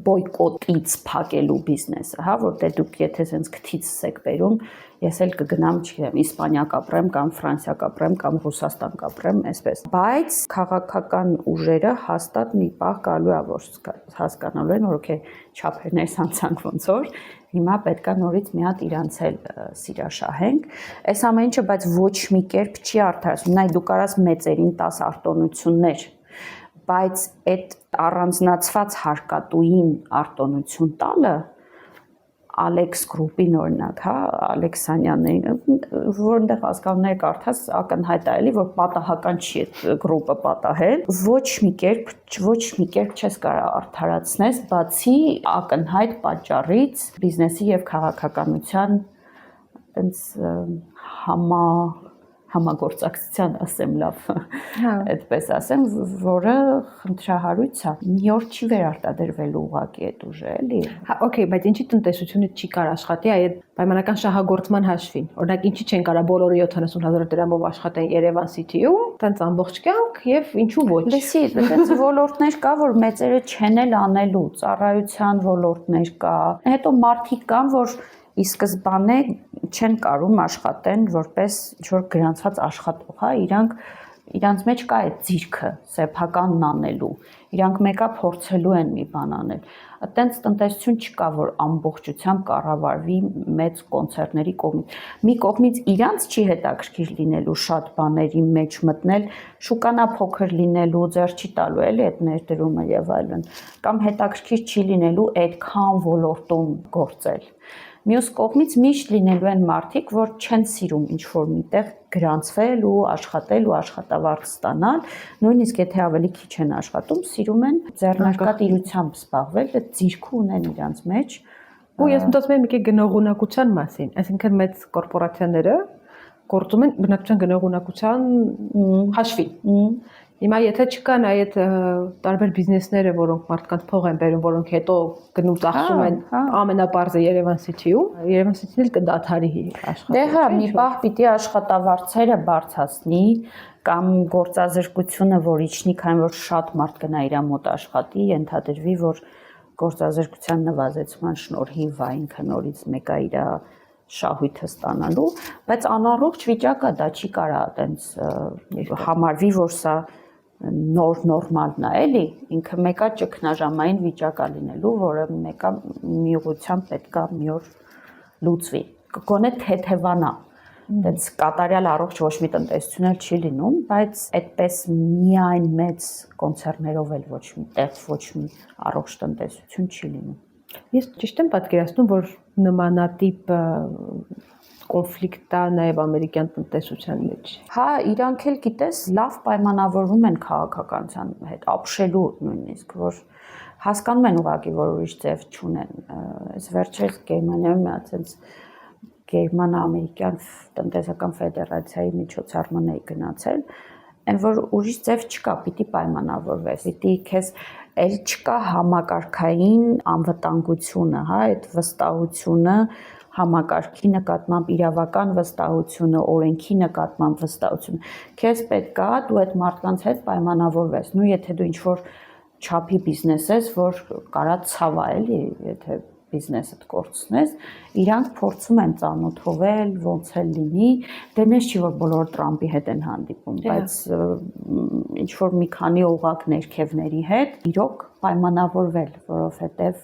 բոյկոտից փակելու բիզնեսը, հա, որտեղ դուք եթե sense քթից եք բերում, ես էլ կգնամ, չգիտեմ, Իսպանիա կապրեմ կամ Ֆրանսիա կապրեմ կամ Ռուսաստան կապրեմ, այսպես։ Բայց քաղաքական ուժերը հաստատ մի պահ գալու է, որ հասկանալու են, որ օքեյ, չափերներս անցանք ոնց որ, հիմա պետքա նորից մի հատ իրանց էլ սիրաշահենք։ Այս ամեն ինչը, բայց ոչ մի կերպ չի արդարացնում։ Նայ դու կարաս մեծերին 10 արտոնություններ, բայց այդ առանձնացված հարկատուին արտոնություն տալը Ալեքս գրուպին օրինակ, հա, Ալեքսանյաններին, որտեղ հասկանալիներ կարդաս ակնհայտ է էլի, որ պատահական չի այդ գրուպը պատահել, ոչ մի կերպ չես կարող արդարացնես, բացի ակնհայտ պատճառից բիզնեսի եւ քաղաքականության այնց համագործակցության ասեմ լավ, այդպես ասեմ, որը խնդրահարույց է, մի օր չի վերարտադրվելու ուղղակի այդ ուժը, էլի։ Հա, օքեյ, բայց ինչի տնտեսությունը չի կարող աշխատի այդ պայմանական շահագործման հաշվին։ Օրինակ, ինչի չեն կարող բոլորը 70,000 դրամով աշխատեն Երևան City-ում, տենց ամբողջ կյանք եւ ինչու ոչ։ Լսի, այդպես ոլորտներ կա, որ մեծերը չեն էլ անելու, ծառայության ոլորտներ կա։ Հետո մարդիկ կան, որ ի սկզբանե չեն կարում աշխատեն որպես ինչ-որ գրանցված աշխատող, հա, իրանց մեջ կա այդ ձիրքը սեփականն անելու, իրանք մեկա փորձելու են մի բան անել։ Այդտենց տնտեսություն չկա, որ ամբողջությամբ կառավարվի մեծ կոնցեռների կողմից։ Մի կողմից իրանց չի հետաքրքիր լինելու շատ բաների մեջ մտնել, շուկանա փոքր լինելու, ձեռ չի տալու էլի այդ ներդրումը եւ այլն, կամ հետաքրքիր չի լինելու այդքան ոլորտում գործել։ Մյուս կողմից միշտ լինելու են մարդիկ, որ չեն սիրում ինչ-որ միտեղ գրանցվել ու աշխատել ու աշխատավարձ ստանալ, նույնիսկ եթե ավելի քիչ են աշխատում, սիրում են ձեռնարկատիրությամբ զբաղվել, այդ ձիրքը ունեն իրանց մեջ։ Ու ես մտածում եմ մի քիչ գնողունակության մասին, այսինքն մեծ կորպորացիաները գործում են բնակչության գնողունակության հաշվին։ Հիմա եթե չկան այդ տարբեր բիզնեսները, որոնք մարդկանց փող են բերում, որոնք հետո գնում ծախսում են ամենապարզը Երևան City-ում, Երևան City-ն էլ կդադարի աշխատել։ Դե հա, մի պահ պիտի աշխատավարձերը բարձրացնի կամ գործազրկությունը, որ իջնի, քանի որ շատ մարդ գնա իր մոտ աշխատի, ենթադրվի, որ գործազրկության նվազեցման շնորհիվ ինքը նորից մեկա իր շահույթը ստանալու, բայց անառողջ վիճակը դա չի կարա այտենց համարվի, որ սա նոր նորմալն է, էլի, ինքը մեկա ճգնաժամային վիճակ է լինելու, որը մեկա միողությամբ պետքա մի օր լուծվի։ Գոնե թեթևանա։ Դից կատարյալ առողջ ոչ մի տնտեսություն էլ չի լինում, բայց այդպես միայն մեծ կոնցեռներով էլ ոչ մի տեղ ոչ մի առողջ տնտեսություն չի լինում։ Ես ճիշտ եմ պատկերացնում, որ նմանատիպ կոնֆլիկտ է նաև ամերիկյան տնտեսության մեջ։ Հա, իրանք էլ գիտես, լավ պայմանավորվում են քաղաքականության հետ, ապշելու նույնիսկ, որ հասկանում են ուղղակի, որ ուրիշ ձև չունեն։ Այս վերջերս Գերմանիայում մի հատ գերմանա-ամերիկյան տնտեսական ֆեդերացիայի միջոցառման էի գնացել, այն որ ուրիշ ձև չկա, պիտի պայմանավորվես, պիտի քեզ էլ չկա համակարգային անվտանգությունը, հա, այդ վստահությունը համակարգի նկատմամբ իրավական վստահությունը, օրենքի նկատմամբ վստահությունը, քեզ պետք է դու այդ մարդկանց հետ պայմանավորվես։ Նու եթե դու ինչ-որ չափի բիզնես ես, որ կարա ցավա էլի, եթե բիզնեսդ կորցնես, իրանք փորձում են ծանոթվել, ոնց էլ լինի, դե նես չի որ բոլորը Տրամպի հետ են հանդիպում, բայց ինչ որ մի քանի օղակ ներքևների հետ իրոք պայմանավորվել, որովհետև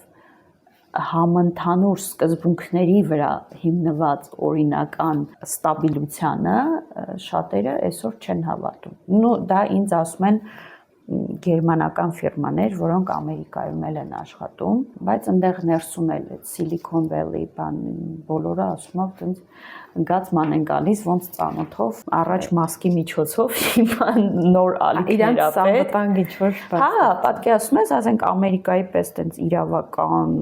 համընդհանուր սկզբունքների վրա հիմնված օրինական ստաբիլությանը շատերը այսօր չեն հավատում։ Նու դա ինձ ասում են գերմանական ֆիրմաներ, որոնք Ամերիկայում են աշխատում, բայց այնտեղ ներսում էլ Silicon Valley բան բոլորը ասում են, այնց գացման են գալիս ոնց ծանոթով, առաջ մասկի միջոցով, հիմա նոր ալիքներ իրանց սամվտանգ ինչ-որ բան։ Հա, պատկերացնում ես, ասենք Ամերիկայի պես այնց իրավական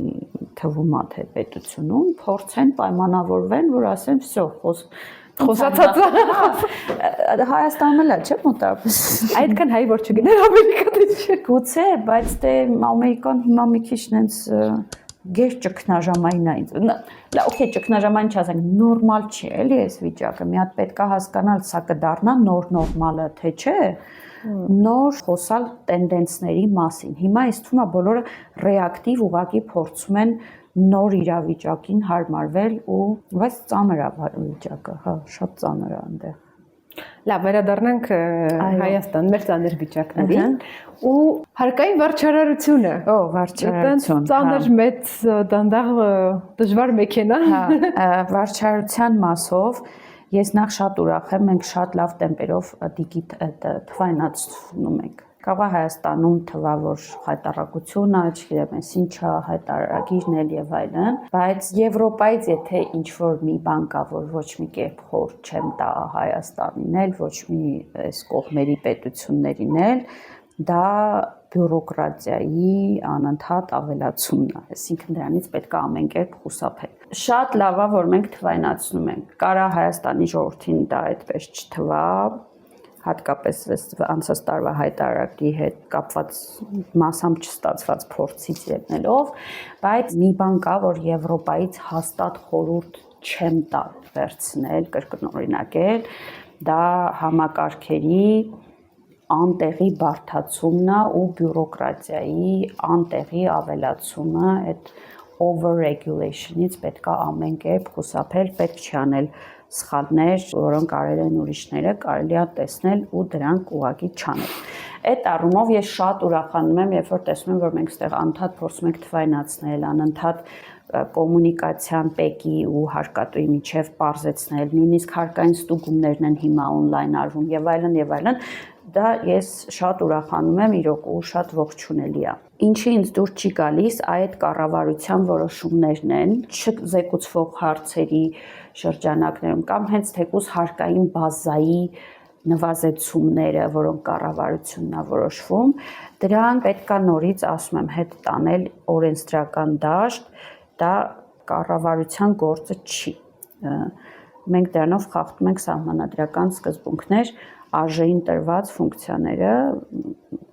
թվում է թե պետությունում փորձեն պայմանավորվեն, որ ասեն, «Վсё, խոսացած Հայաստանում էլ է, չէ՞ մոտավորապես։ Այդքան հայ որ չգներ Ամերիկա դե չէ։ Գուցե, բայց դե Ամերիկան հիմա մի քիչ նենց գեր ճգնաժամային է։ Okay, ճգնաժամային չասենք, նորմալ չի, էլի այս վիճակը։ Մի հատ պետք է հասկանալ, սա կդառնա նոր նորմալը, թե չէ։ Նոր խոսալ տենդենսների մասին։ Հիմա ինձ թվում է բոլորը ռեակտիվ ուղղակի փորձում են նոր իրավիճակին հարմարվել ու բայց ծանր է վիճակը, հա, շատ ծանր է այնտեղ։ Լավ, վերադառնանք Հայաստան, մեր ծանր վիճակներին ու հարկային վարչարարությունը։ Վարչարարություն։ Ծանր մեծ դանդաղ դժվար մեքենա։ Հա, վարչարարության մասով ես նախ շատ ուրախ եմ, մենք շատ լավ տեմպերով թվայնացնում ենք։ Կարող է Հայաստանում թվա, որ հայտարարություն է, չգիտեմ, ես ինչա, հայտարարագիրն էլ եւ այլն, բայց Եվրոպայից եթե ինչ-որ մի բան կա, որ ոչ մի կերպ խոր չեմ տա Հայաստանին էլ, ոչ մի այս կողմերի պետություններին էլ, դա բյուրոկրատիայի անընդհատ ավելացումն է, այսինքն դրանից պետք է ամեն կերպ խուսափել։ Շատ լավ է, որ մենք թվայնացնում ենք։ Կարա Հայաստանի ժողովրդին դա այդպես չթվա, հատկապես անցած տարվա հայտարարի հետ կապված մասամբ չստացված փորձից ելնելով, բայց մի բան կա, որ Եվրոպայից հաստատ խորհուրդ չեմ տա վերցնել, կրկնօրինակել, դա համակարգերի անտեղի բարդացումն է ու բյուրոկրատիայի անտեղի ավելացումը, այդ over-regulation-ից պետք է ամեն կերպ խուսափել, պետք չի անել սխալներ, որոնք արել են ուրիշները, կարելի է տեսնել ու դրանք ուղղակի չանել։ Այդ առումով ես շատ ուրախանում եմ, երբ որ տեսնում եմ, որ մենք այստեղ անընդհատ փորձում ենք թվայնացնել, անընդհատ կոմունիկացիան պեկի ու հարկատուի միջև պարզեցնել, նույնիսկ հարկային ստուգումներն են հիմա on-line արվում եւ այլն, դա ես շատ ուրախանում եմ իրոք ու շատ ողջունելի է։ Ինչի ինձ դուր չի գալիս, այդ կառավարության որոշումներն են, չզեկուցվող հարցերի շրջանակներում կամ հենց թեկուզ հարկային բազայի նվազեցումները, որոնք կառավարությունն է որոշվում, դրան պետք է նորից, ասում եմ, հետ տանել օրենսդրական դաշտ, դա կառավարության գործը չի։ Մենք դրանով խախտում ենք սահմանադրական սկզբունքներ, արժեին տրված ֆունկցիաները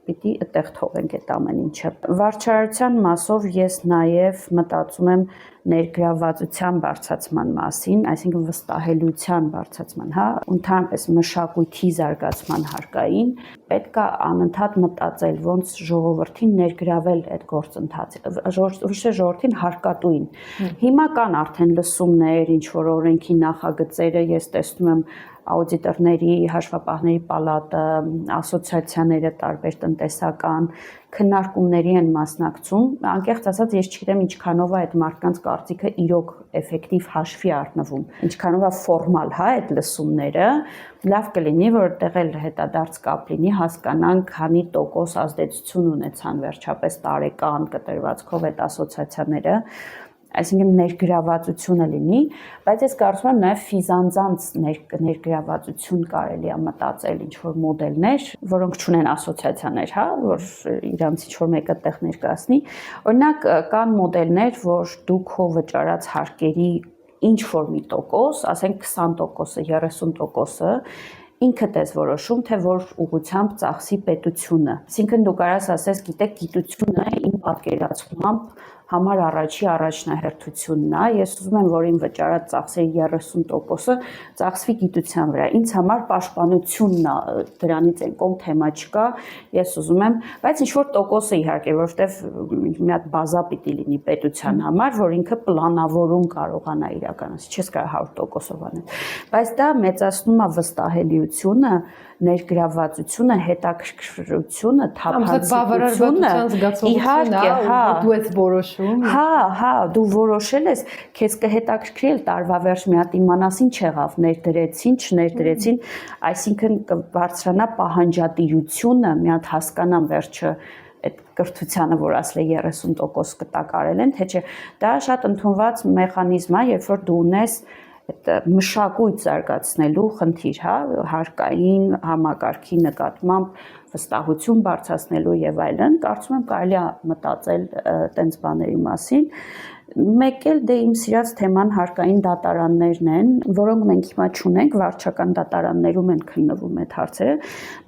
պիտի այդտեղ թողենք այդ ամեն ինչը։ Վարչարարության մասով ես նաև մտածում եմ ներգրավվածության բարձրացման մասին, այսինքն վստահելիության բարձրացման, հա, ընդհանրապես մշակույթի զարգացման հարկային, պետք է անընդհատ մտածել ոնց ժողովրդին ներգրավել այդ գործընթացը, ժողովրդին հարկատուին։ Հիմա կան արդեն լսումներ, ինչ որ օրենքի նախագծերը, ես տեսնում եմ աուդիտորների, հաշվապահների պալատը, ասոցիացիաները տարբեր տնտեսական քննարկումների են մասնակցում, անկեղծ ասած ես չգիտեմ ինչքանով է այդ մարդկանց կարծիքը իրոք էֆեկտիվ հաշվի առնվում, ինչքանով է ֆորմալ, հա, այդ լսումները, լավ կլինի, որ այդտեղ էլ հետադարձ կապ լինի, հասկանանք քանի տոկոս ազդեցություն ունեցան վերջապես տարեկան կտրվածքով այդ ասոցիացիաները, այսինքն ներգրավվածությունը լինի, բայց ես կարծում եմ նաև ֆիզանձանց ներգրավվածություն կարելի է մտածել ինչ-որ մոդելներ, որոնք չունեն ասոցիացիաներ, հա, որ իրանց ինչ-որ մեկը տեղ ներկայացնի։ Օրինակ կան մոդելներ, որ դուք հո վճարած հարկերի ինչ-որ մի տոկոս, ասենք 20%-ը, 30%-ը ինքդ ես որոշում, թե որ ուղղությամբ ծախսի պետությունը։ Այսինքն դու կարաս ասես, գիտեք, գիտությունը իմ պատկերացմամբ համար առաջի առաջնահերթությունն է։ Ես ուզում եմ, որ իմ վճարած ծախսերի 30%-ը ծախսվի գիտության վրա։ Ինձ համար պաշտպանությունն է, դրանից այն կողմ թեմա չկա։ Ես ուզում եմ, բայց ինչ որ տոկոսը իհարկե, որովհետև մի հատ բազա պիտի լինի պետության համար, որ ինքը պլանավորում կարողանա իրականացնել, չես կարող 100%-ով անել։ Բայց դա մեծացնում է վստահելիությունը, ներգրավվածությունը, հետաքրքրությունը, թափանցիկությունը, իհարկե, դու ես որոշում։ Հա, դու որոշել ես, քեզ կհետաքրքրի էլ տարվա վերջ մի հատ իմանաս ինչ եղավ, ներդրեցին, չներդրեցին, այսինքն կբարձրանա պահանջատիրությունը, մի հատ հասկանամ վերջը այդ կրթությանը, որ ասել է 30% կտակարել են, թե չէ, դա շատ ընդունված մեխանիզմ է, երբ որ դու ունես այդ մշակույթ զարգացնելու խնդիր, հա, հարկային համակարգի նկատմամբ վստահություն բարձրացնելու եւ այլն, կարծում եմ կարելի է մտածել տենց բաների մասին։ Մեկ էլ դե իմ սիրած թեման հարկային դատարաններն են, որոնք մենք հիմա չունենք, վարչական դատարաններում են քննվում այդ հարցերը։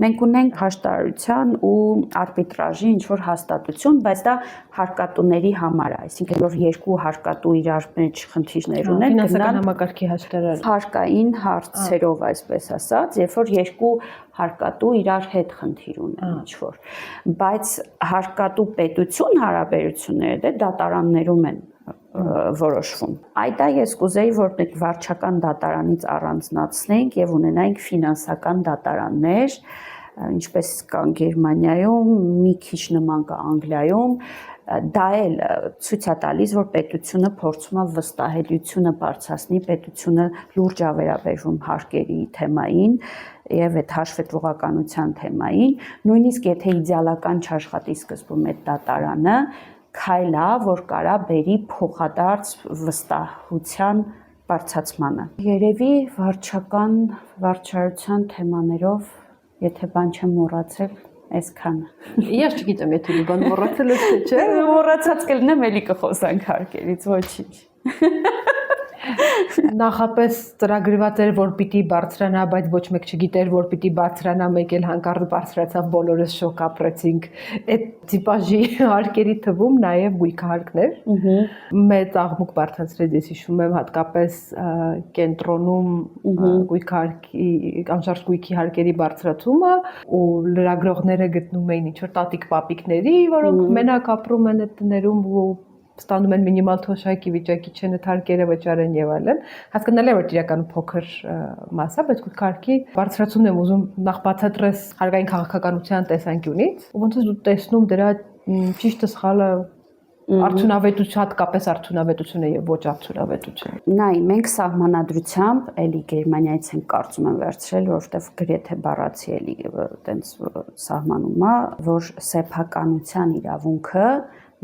Մենք ունենք հաշտարարության ու արբիտրաժի ինչ որ հաստատություն, բայց դա հարկատուների համար է, այսինքն որ երկու հարկատու իրար մեջ խնդիրներ ունեն, ֆինանսական համակարգի հաշտարար։ Հարկային հարցերով, այսպես ասած, երբ որ երկու հարկատու իրար հետ խնդիր ունեն ինչ որ, բայց հարկատու պետություն հարաբերությունները դե դատարաններում են որոշվում։ Այդ ես կուզեի, որ մենք վարչական դատարանից առանձնացնենք եւ ունենայինք ֆինանսական դատարաններ, ինչպես կան Գերմանիայում, մի քիչ նման կա Անգլիայում, դա էլ ցույց է տալիս, որ պետությունը փորձում է վստահելիությունը բարձրացնել, պետությունը լուրջ է վերաբերվում հարկերի թեմային եւ այդ հաշվետվողականության թեմային, նույնիսկ եթե իդեալական չաշխատի սկզբում այդ դատարանը, քայլ է, որ կարա բերի փոխադարձ վստահության բարձրացմանը։ Երևի վարչարության թեմաներով, եթե բան չեմ մոռացել, այսքանը։ Ես չգիտեմ, եթե մի բան մոռացել ես թե չէ։ Մոռացած կլինեմ, էլի կխոսանք հարկերից, ոչինչ։ Նախապես ծրագրված էր, որ պիտի բարձրանա, բայց ոչ մեկ չգիտեր, որ պիտի բարձրանա, մեկ էլ հանկարծ բարձրացավ, բոլորս շոկ ապրեցինք։ Այդ տիպաժի հարկերի թվում նաև գույքահարկներ։ Մեծ աղմուկ բարձրացրեց, ես հիշում եմ, հատկապես կենտրոնում գույքահարկի, անշարժ գույքի հարկերի բարձրացումը, ու լրագրողները գտնում էին ինչ-որ տատիկ-պապիկների, որոնք մենակ ապրում են այդ տներում ու ստանում են մինիմալ թոշակի վիճակի չեն այդ հարկերը վճարեն եւ այլն։ Հասկանալի է, որ իրականում փոքր մաս է, բայց գույքահարկի բարձրացումն եմ ուզում նախ բացատրես հարկային քաղաքականության տեսանկյունից, ու ոնց է դու տեսնում դրա ճիշտը սխալը արդյունավետություն, հատկապես արդյունավետությունը եւ ոչ արդյունավետությունը։ Նայ, մենք սահմանադրությամբ էլի Գերմանիայից ենք կարծում եմ վերցրել, որովհետեւ գրեթե բառացի էլի այտենց սահմանում է, որ սեփականության իրավունքը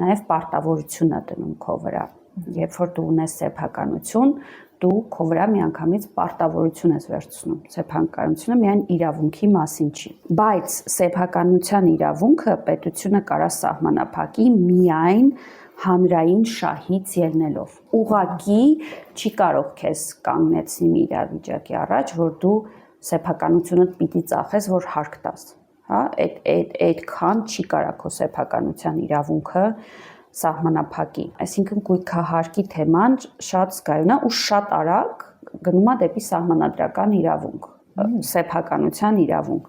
նաև պարտավորություն է դնում քո վրա։ Երբ որ դու ունես սեփականություն, դու քո վրա միանգամից պարտավորություն ես վերցնում։ Սեփականությունը միայն իրավունքի մասին չի։ Բայց սեփականության իրավունքը պետությունը կարա սահմանափակի միայն հանրային շահից ելնելով։ Ուղղակի չի կարող քեզ կանգնեցնի մի իրավիճակի առաջ, որ դու սեփականությունդ պիտի ծախես, որ հարկ տաս։ Հա, այդքան չի կարա քո սեփականության իրավունքը սահմանափակի։ Այսինքն գույքահարկի թեման շատ զգայուն է ու շատ արագ գնում է դեպի սահմանադրական իրավունք, սեփականության իրավունք։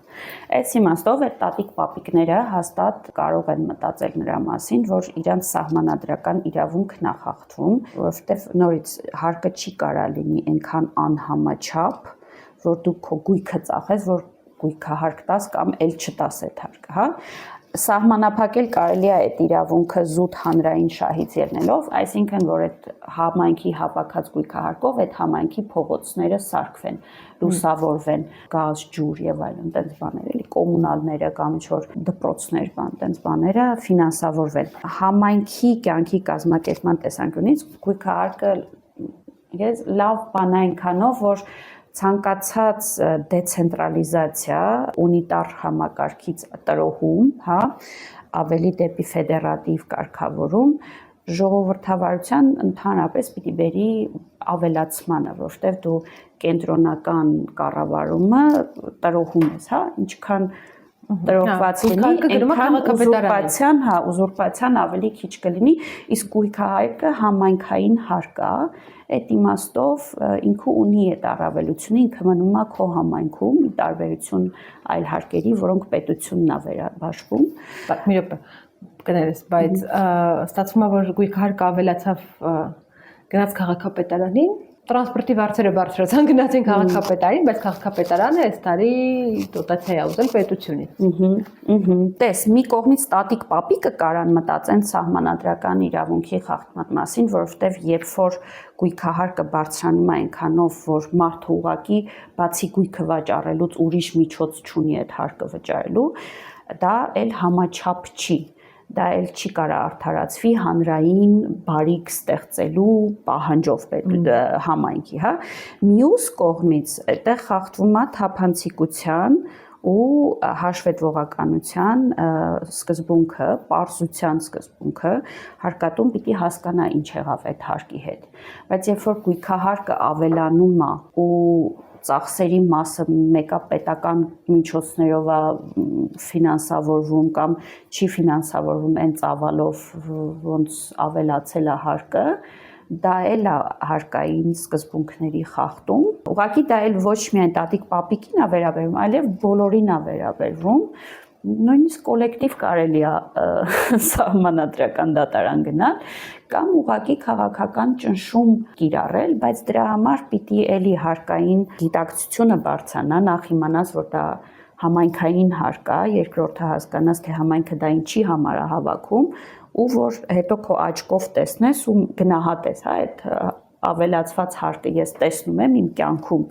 Այս իմաստով այդ տատիկ-պապիկները հաստատ կարող են մտածել նրա մասին, որ իրանց սահմանադրական իրավունքն է խախտվում, որովհետև նորից հարկը չի կարա լինի այնքան անհամաչափ, որ դու քո գույքը ծախես, որ գույքահարկ տաս կամ էլ չտաս այդ հարկը, հա։ Սահմանափակել կարելի է այդ իրավունքը զուտ հանրային շահից ելնելով, այսինքն որ այդ համայնքի հավաքած գույքահարկով այդ համայնքի փողոցները սարքվեն, լուսավորվեն, գազ, ջուր եւ այլն, այդպես բաներ, էլի կոմունալները կամ ինչ-որ դպրոցներ, այդպես բաները ֆինանսավորվեն։ Համայնքի կյանքի կազմակերպման տեսանկյունից գույքահարկը ես լավ բան է այնքանով, որ ցանկացած դեցենտրալիզացիա ունիտար համակարգից տրոհում, հա, ավելի դեպի ֆեդերատիվ կարգավորում ժողովրդավարության ընդհանրապես պիտի բերի ավելացմանը, որովհետև դու կենտրոնական կառավարումը տրոհում ես, հա, ինչքան տրոհված լինի, այնքան ուզուրպացիան, ուզուրպացիան ավելի քիչ կլինի, իսկ գույքահարկը համայնքային հարկ է, այդ իմաստով ինքը ունի այդ առավելությունը, ինքը մնում է քո համայնքում, ի տարբերություն այլ հարկերի, որոնք պետությունն է վերաբաշխում։ Մի րոպե, կներես, բայց ստացվում է, որ գույքահարկը ավելացավ գնաց քաղաքապետարանին, տրանսպորտի վարձերը բարձրացան, գնացին քաղաքապետարին, բայց քաղաքապետարանը այս տարի դոտացիա է ուզել պետությունից։ Տես, մի կողմից տատիկ պապիկը կարան մտածեն սահմանադրական իրավունքի խախտման մասին, որովհետև երբ որ գույքահարկը բարձրանում է այնքանով, որ մարդը ուղղակի բացի գույքը վաճառելուց ուրիշ միջոց չունի այդ հարկը վճարելու, դա էլ համաչափ չի։ Դա էլ չի կարա արդարացվի հանրային բարիք ստեղծելու պահանջով համայնքի, հա։ Մյուս կողմից այդտեղ խախտվում է թափանցիկության ու հաշվետվողականության սկզբունքը, պարզության սկզբունքը, հարկատուն պիտի հասկանա ինչ եղավ այդ հարկի հետ։ Բայց երբ որ գույքահարկը ավելանում է ու ծախսերի մասը մեկը պետական միջոցներով է ֆինանսավորվում կամ չի ֆինանսավորվում այն ծավալով, ոնց ավելացել է հարկը, դա էլ է հարկային սկզբունքների խախտում։ Ուղղակի դա էլ ոչ միայն տատիկ պապիկին է վերաբերվում, այլև բոլորին է վերաբերվում։ Նույնիսկ կոլեկտիվ կարելի է սահմանադրական դատարան գնալ կամ ուղղակի քաղաքական ճնշում կիրառել, բայց դրա համար պիտի էլի հարկային գիտակցությունը բարձրանա, նախ իմանաս, որ դա համայնքային հարկ է, երկրորդը հասկանաս, թե համայնքը դա ինչի համար է հավաքում, ու որ հետո քո աչքով տեսնես ու գնահատես, հա, այդ ավելացված հարկը ես տեսնում եմ իմ կյանքում,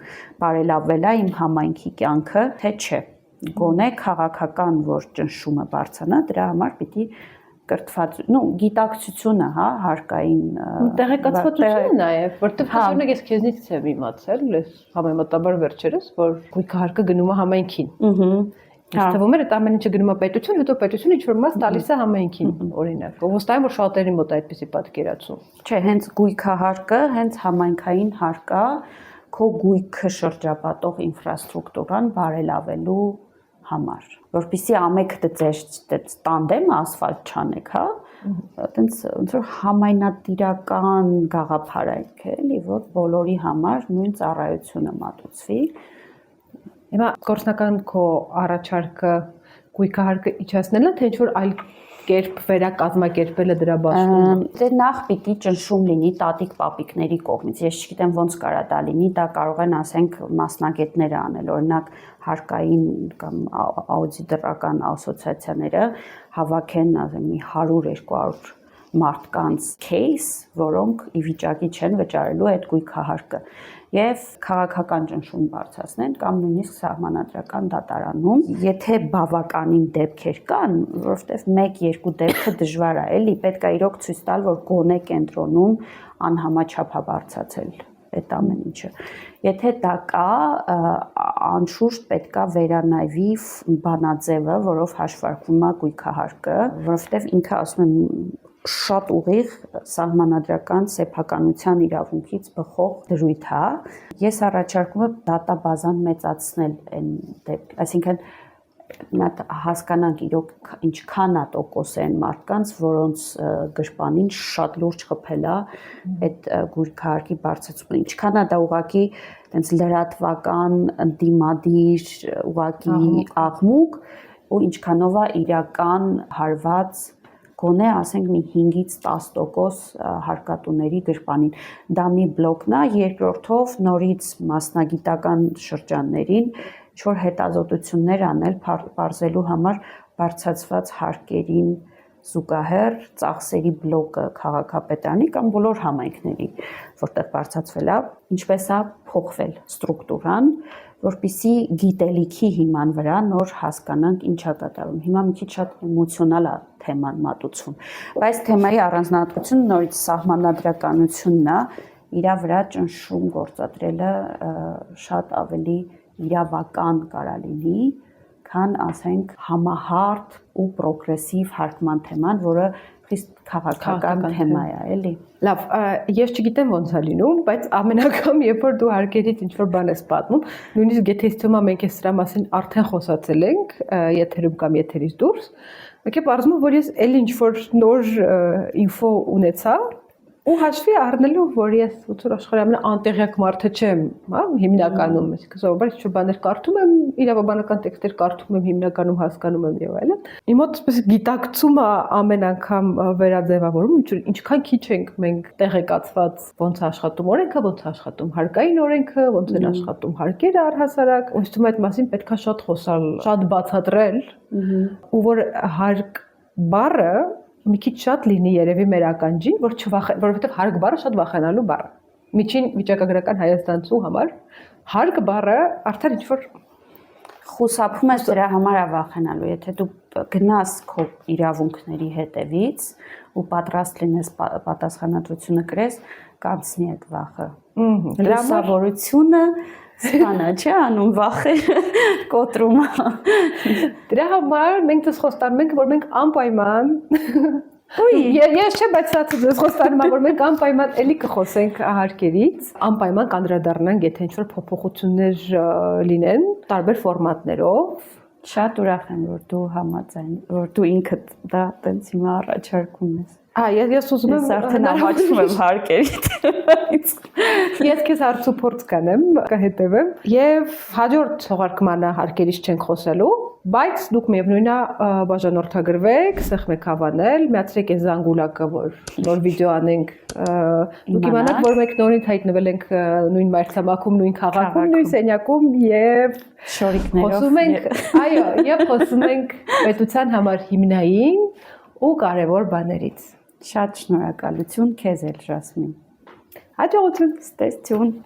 բարելավել է իմ համայնքի կյանքը, թե չէ։ Գոնե քաղաքական որ ճնշումը բարձրանա, դրա համար պիտի կրթված, գիտակցությունը, հա, հարկային տեղեկացվածությունը նաև, որտեղ օրինակ ես քեզնից եմ իմացել, ես համեմատաբար վերջերս, որ գույքահարկը գնում է համայնքին։ Ինձ թվում էր այդ ամեն ինչը գնում է պետություն, հետո պետությունը ինչ-որ մաս տալիս է համայնքին, օրինակ։ Ոստայեմ որ շատերի մոտ այդպիսի պատկերացում։ Չէ, հենց գույքահարկը, հենց համայնքային հարկ է, քո գույքը շրջապատող ինֆրաստրուկտուրան բարելավելու համար, որպեսզի ամենքը ձեր տանդեմը ասֆալտ չանեք, հա, այտենց ոնց որ համայնատիրական գաղափար է, էլի, որ բոլորի համար նույն ծառայությունը մատուցվի։ Հիմա գործնական քո առաջարկը գույքահարկը իջեցնելն է, թե ինչ-որ այլ կերպ վերակազմակերպելը դրա բաշխում։ Դե նախ պիտի ճնշում լինի տատիկ պապիկների կողմից։ Ես չգիտեմ ոնց կարա դա լինի, դա կարող են ասենք մասնագետները անել, օրինակ հարկային կամ աուդիտորական ասոցիացիաները հավաքեն, ասեմ, մի 100-200 մարդկանց case, որոնք ի վիճակի չեն վճարելու այդ գույքահարկը եւ քաղաքական ճնշում բարձրացնեն կամ նույնիսկ սահմանադրական դատարանում, եթե բավականին դեպքեր կան, որովհետեւ 1-2 դեպքը դժվար է, էլի պետք է իրոք ցույց տալ, որ գոնե կենտրոնում անհամաչափ է բարձրացել այդ ամեն ինչը։ Եթե դա կա, անշուշտ պետք է վերանայվի բանաձևը, որով հաշվարկվում է գույքահարկը, որովհետեւ ինքը ասում եմ շատ ուղիղ սահմանադրական սեփականության իրավունքից բխող դրույթ է։ Ես առաջարկում եմ դատաբազան մեծացնել այն դեպք, այսինքն նա հասկանանք իրոք ինչքան է տոկոս են մարդկանց, որոնց գրպանին շատ լուրջ խփել է այդ գույքահարկի բարձրացումը, ինչքան է դա ուղղակի տենց լրատվական, ընդդիմադիր, ուղղակի աղմուկ ու ինչքանով է իրական հարված գոնե ասենք մի 5-ից 10% հարկատուների գրպանին։ Դա մի բլոկն է, երկրորդով նորից մասնագիտական շրջաններին ինչ-որ հետազոտություններ անել պարզելու համար բարձրացված հարկերին զուգահեռ ծախսերի բլոկը քաղաքապետարանի կամ բոլոր համայնքների, որտեղ բարձրացվել է, ինչպես է փոխվել ստրուկտուրան, որպեսզի գիտելիքի հիման վրա նոր հասկանանք ինչ է կատարվում։ Հիմա մի քիչ շատ էմոցիոնալ է թեման մատուցվում, բայց թեմայի առանձնահատկությունը նորից սահմանադրականությունն է, իր վրա ճնշում գործադրելը շատ ավելի իրավական կարա լինի, քան ասենք համահարթ ու պրոգրեսիվ հարկման թեման, որը խիստ քաղաքական թեմա է, էլի։ Լավ, ես չգիտեմ ոնց է լինում, բայց ամեն անգամ, երբ որ դու հարկերից ինչ-որ բան ես պատմում, նույնիսկ եթե իստում մենք այս դրա մասին արդեն խոսացել ենք, եթերում կամ եթերից դուրս, մեկ է բարձում, որ ես էլ ինչ-որ նոր ինֆո ունեցա, ու հաշվի առնելով, որ ես ուցոր աշխարհի ամենաանտեղյակ մարդը չեմ, հա, հիմնականում, այսինքն սովորաբար ինչ-որ բաներ կարդում եմ, իրավաբանական տեքստեր կարդում եմ, հիմնականում հասկանում եմ եւ այլն։ Իմ մոտ այսպես գիտակցումը ամեն անգամ վերաձևավորում, ինչքան քիչ ենք մենք տեղեկացված ոնց է աշխատում օրենքը, ոնց է աշխատում հարկային օրենքը, ոնց են աշխատում հարկերը առհասարակ, ուսում այդ մասին պետքա շատ խոսալ, շատ բացատրել, ու որ հարկ բառը մի քիչ շատ լինի երևի մեր ականջին, որովհետև հարկ բառը շատ վախենալու բառ է։ Միջին վիճակագրական հայաստանցու համար հարկ բառը արդեն ինչ-որ խուսափում ես դրա համար է վախենալու, եթե դու գնաս քո իրավունքների հետևից ու պատրաստ լինես պատասխանատվությունը կրես, կանցնի այդ վախը։ Լուսավորությունը Սպանա, չէ՞ անում վախերը կոտրումը։ Դրա համար մենք դες խոստանում ենք, որ մենք անպայման ես չէ, բայց դες խոստանում եմ, որ մենք անպայման էլի կխոսենք հարկերից, անպայման կանդրադառնանք, եթե ինչ-որ փոփոխություններ լինեն տարբեր ֆորմատներով։ Շատ ուրախ եմ, որ դու համաձայն, որ դու ինքդ դա տենց հիմա առաջարկում ես։ Ես ուզում եմ արդեն ամաչում եմ հարկերից։ Ես քեզ հարցուփորձ կանեմ, կհետևեմ եւ հաջորդ թողարկմանը հարկերից չենք խոսելու, բայց դուք միևնույն է բաժանորդագրվեք, սեղմեք հավանել, միացրեք այս զանգուլակը, որ նոր վիդեո անենք, դուք իմանաք, որ մենք նորից հայտնվել ենք նույն մայրցամաքում, նույն քաղաքում, նույն սենյակում եւ շորիկներով խոսում ենք, այո, եւ խոսում ենք պետության համար հիմնային ու կարևոր բաներից։ Շատ շնորհակալություն քեզ էլ, Ժասմին։ Հաջողություն, ստեսություն։